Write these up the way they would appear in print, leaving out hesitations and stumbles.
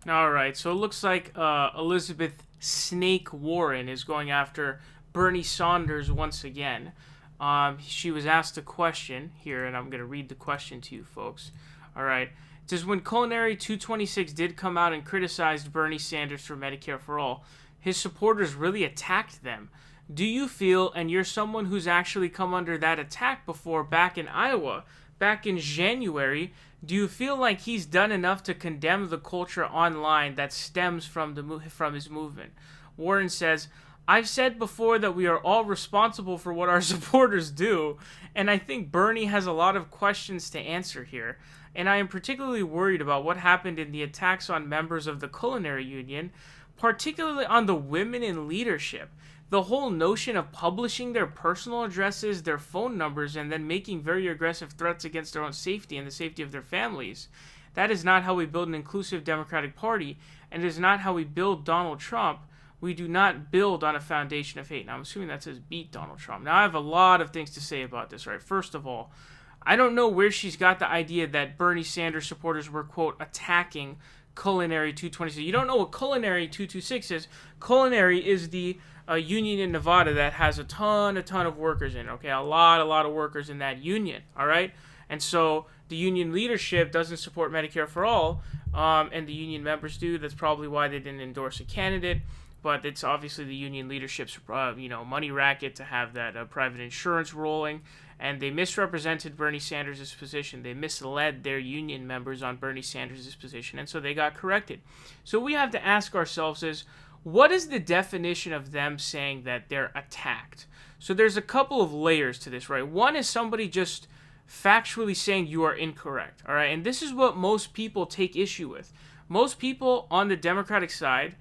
All right, so it looks like Elizabeth Snake Warren is going after Bernie Saunders once again. She was asked a question here, and I'm going to read the question to you folks. All right. It says, when Culinary 226 did come out and criticized Bernie Sanders for Medicare for All, his supporters really attacked them. Do you feel, and you're someone who's actually come under that attack before back in Iowa, back in January, do you feel like he's done enough to condemn the culture online that stems from his movement? Warren says, I've said before that we are all responsible for what our supporters do, and I think Bernie has a lot of questions to answer here. And I am particularly worried about what happened in the attacks on members of the Culinary Union, particularly on the women in leadership. The whole notion of publishing their personal addresses, their phone numbers, and then making very aggressive threats against their own safety and the safety of their families. That is not how we build an inclusive Democratic Party, and it is not how we build Donald Trump. We do not build on a foundation of hate. Now, I'm assuming that says beat Donald Trump. Now, I have a lot of things to say about this, right? First of all, I don't know where she's got the idea that Bernie Sanders supporters were, quote, attacking Culinary 226. You don't know what Culinary 226 is. Culinary is the union in Nevada that has a ton of workers in it, okay? A lot of workers in that union, all right? And so the union leadership doesn't support Medicare for All, and the union members do. That's probably why they didn't endorse a candidate. But it's obviously the union leadership's, money racket to have that private insurance rolling, and they misrepresented Bernie Sanders' position. They misled their union members on Bernie Sanders' position, and so they got corrected. So we have to ask ourselves is, what is the definition of them saying that they're attacked? So there's a couple of layers to this, right? One is somebody just factually saying you are incorrect, all right? And this is what most people take issue with. Most people on the Democratic side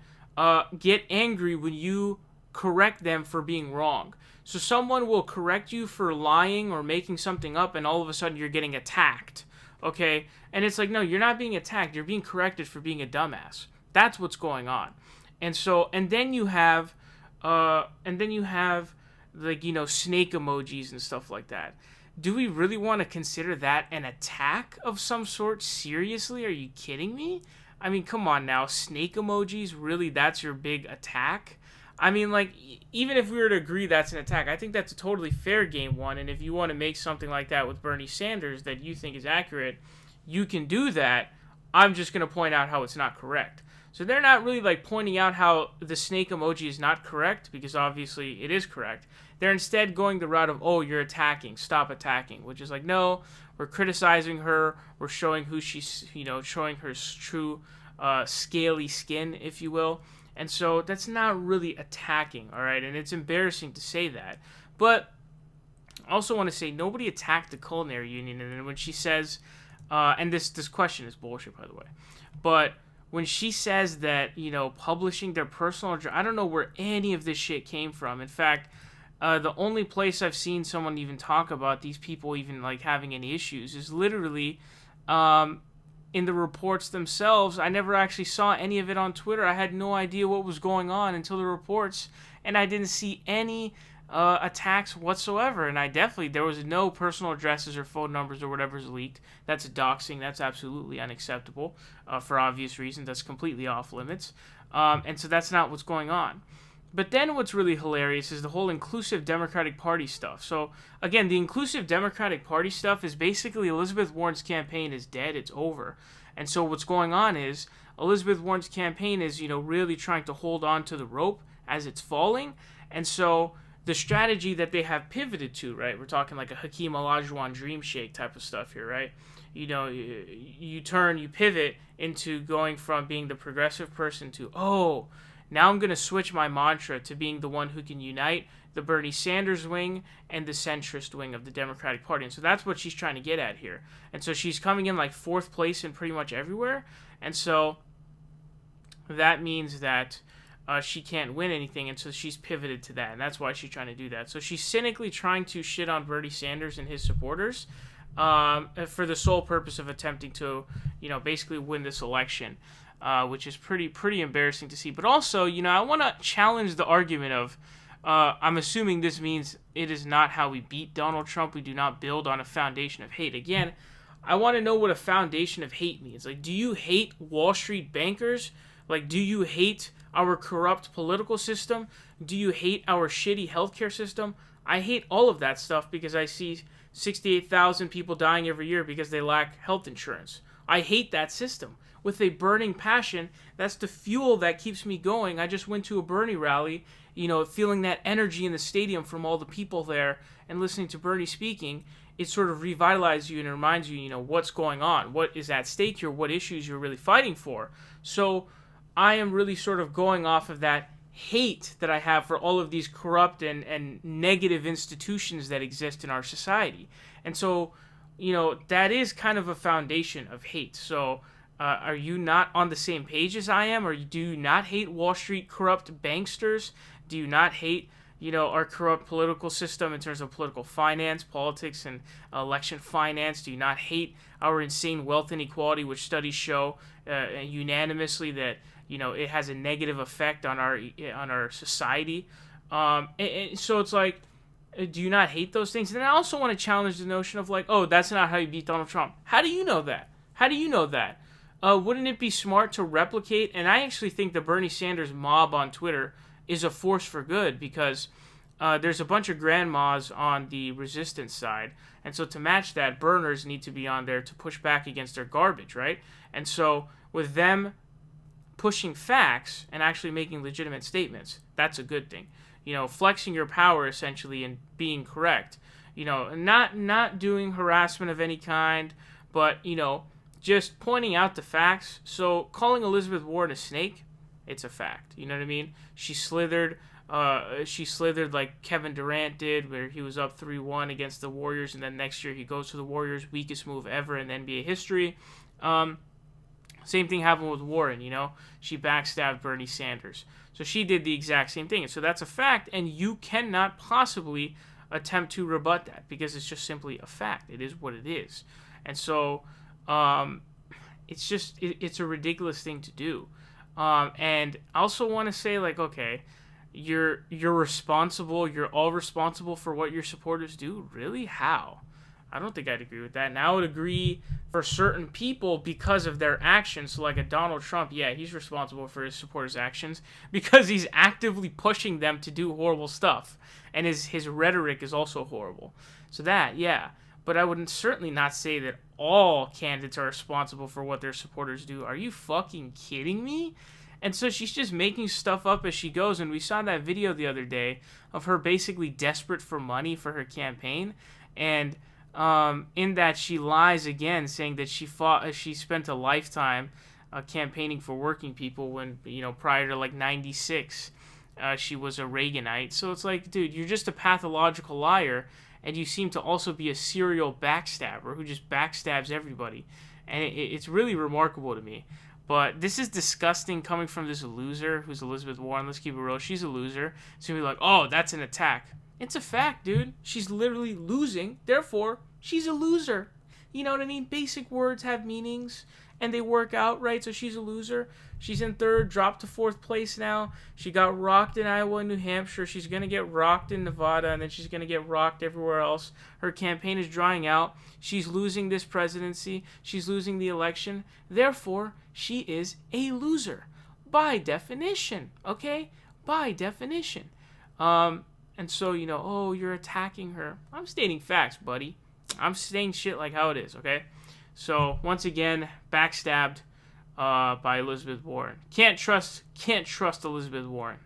get angry when you correct them for being wrong. So someone will correct you for lying or making something up, and all of a sudden you're getting attacked, okay? And it's like, no, you're not being attacked. You're being corrected for being a dumbass. That's what's going on. And so, and then you have like, snake emojis and stuff like that. Do we really want to consider that an attack of some sort? Seriously? Are you kidding me? I mean, come on now. Snake emojis? Really? That's your big attack? I mean, like, even if we were to agree that's an attack, I think that's a totally fair game one. And if you want to make something like that with Bernie Sanders that you think is accurate, you can do that. I'm just going to point out how it's not correct. So they're not really, like, pointing out how the snake emoji is not correct, because obviously it is correct. They're instead going the route of, oh, you're attacking, stop attacking, which is like, no, we're criticizing her, we're showing who she's, showing her true scaly skin, if you will. And so that's not really attacking, all right? And it's embarrassing to say that. But I also want to say nobody attacked the Culinary Union. And then when she says, and this question is bullshit, by the way, but when she says that, publishing their personal address, I don't know where any of this shit came from. In fact, the only place I've seen someone even talk about these people even, like, having any issues is literally in the reports themselves. I never actually saw any of it on Twitter. I had no idea what was going on until the reports, and I didn't see any attacks whatsoever. And there was no personal addresses or phone numbers or whatever's leaked. That's doxing. That's absolutely unacceptable for obvious reasons. That's completely off limits. And so that's not what's going on. But then what's really hilarious is the whole inclusive Democratic Party stuff. So, again, the inclusive Democratic Party stuff is basically Elizabeth Warren's campaign is dead. It's over. And so what's going on is Elizabeth Warren's campaign is, really trying to hold on to the rope as it's falling. And so the strategy that they have pivoted to, right? We're talking like a Hakeem Olajuwon dream shake type of stuff here, right? You pivot into going from being the progressive person to, now I'm going to switch my mantra to being the one who can unite the Bernie Sanders wing and the centrist wing of the Democratic Party. And so that's what she's trying to get at here. And so she's coming in like fourth place in pretty much everywhere. And so that means that she can't win anything. And so she's pivoted to that. And that's why she's trying to do that. So she's cynically trying to shit on Bernie Sanders and his supporters for the sole purpose of attempting to, basically win this election. Which is pretty embarrassing to see. But also, I want to challenge the argument of, I'm assuming this means it is not how we beat Donald Trump. We do not build on a foundation of hate. Again, I want to know what a foundation of hate means. Like, do you hate Wall Street bankers? Like, do you hate our corrupt political system? Do you hate our shitty healthcare system? I hate all of that stuff because I see 68,000 people dying every year because they lack health insurance. I hate that system with a burning passion. That's the fuel that keeps me going. I just went to a Bernie rally, feeling that energy in the stadium from all the people there and listening to Bernie speaking. It sort of revitalizes you and reminds you, what's going on, what is at stake here, what issues you're really fighting for. So I am really sort of going off of that hate that I have for all of these corrupt and negative institutions that exist in our society. And so, that is kind of a foundation of hate. So are you not on the same page as I am? Or do you not hate Wall Street corrupt banksters? Do you not hate, our corrupt political system in terms of political finance, politics, and election finance? Do you not hate our insane wealth inequality, which studies show unanimously that it has a negative effect on our society? And so it's like, do you not hate those things? And I also want to challenge the notion of like, oh, that's not how you beat Donald Trump. How do you know that? How do you know that? Wouldn't it be smart to replicate? And I actually think the Bernie Sanders mob on Twitter is a force for good, because there's a bunch of grandmas on the resistance side. And so to match that, burners need to be on there to push back against their garbage, right? And so with them pushing facts and actually making legitimate statements, that's a good thing. Flexing your power essentially and being correct. Not doing harassment of any kind, but, just pointing out the facts. So calling Elizabeth Warren a snake, it's a fact. You know what I mean? She slithered like Kevin Durant did, where he was up 3-1 against the Warriors, and then next year he goes to the Warriors, weakest move ever in NBA history. Same thing happened with Warren, She backstabbed Bernie Sanders. So she did the exact same thing. And so that's a fact, and you cannot possibly attempt to rebut that, because it's just simply a fact. It is what it is. And so it's a ridiculous thing to do. And I also want to say, like, okay, you're responsible, you're all responsible for what your supporters do? Really? How? I don't think I'd agree with that. And I would agree for certain people because of their actions. So like a Donald Trump, yeah, he's responsible for his supporters' actions because he's actively pushing them to do horrible stuff. And his rhetoric is also horrible. So that, yeah. But I would certainly not say that all candidates are responsible for what their supporters do. Are you fucking kidding me? And so she's just making stuff up as she goes. And we saw that video the other day of her basically desperate for money for her campaign. And in that she lies again, saying that she spent a lifetime campaigning for working people when, prior to like 96, she was a Reaganite. So it's like, dude, you're just a pathological liar, and you seem to also be a serial backstabber who just backstabs everybody. And it's really remarkable to me. But this is disgusting coming from this loser who's Elizabeth Warren. Let's keep it real. She's a loser. So you're like, oh, that's an attack. It's a fact, dude. She's literally losing. Therefore, she's a loser. You know what I mean? Basic words have meanings, and they work out, right? So she's a loser. She's in third, dropped to fourth place now. She got rocked in Iowa and New Hampshire. She's going to get rocked in Nevada, and then she's going to get rocked everywhere else. Her campaign is drying out. She's losing this presidency. She's losing the election. Therefore, she is a loser. By definition, okay? By definition. And so, oh, you're attacking her. I'm stating facts, buddy. I'm saying shit like how it is, okay? So, once again, backstabbed by Elizabeth Warren. Can't trust Elizabeth Warren.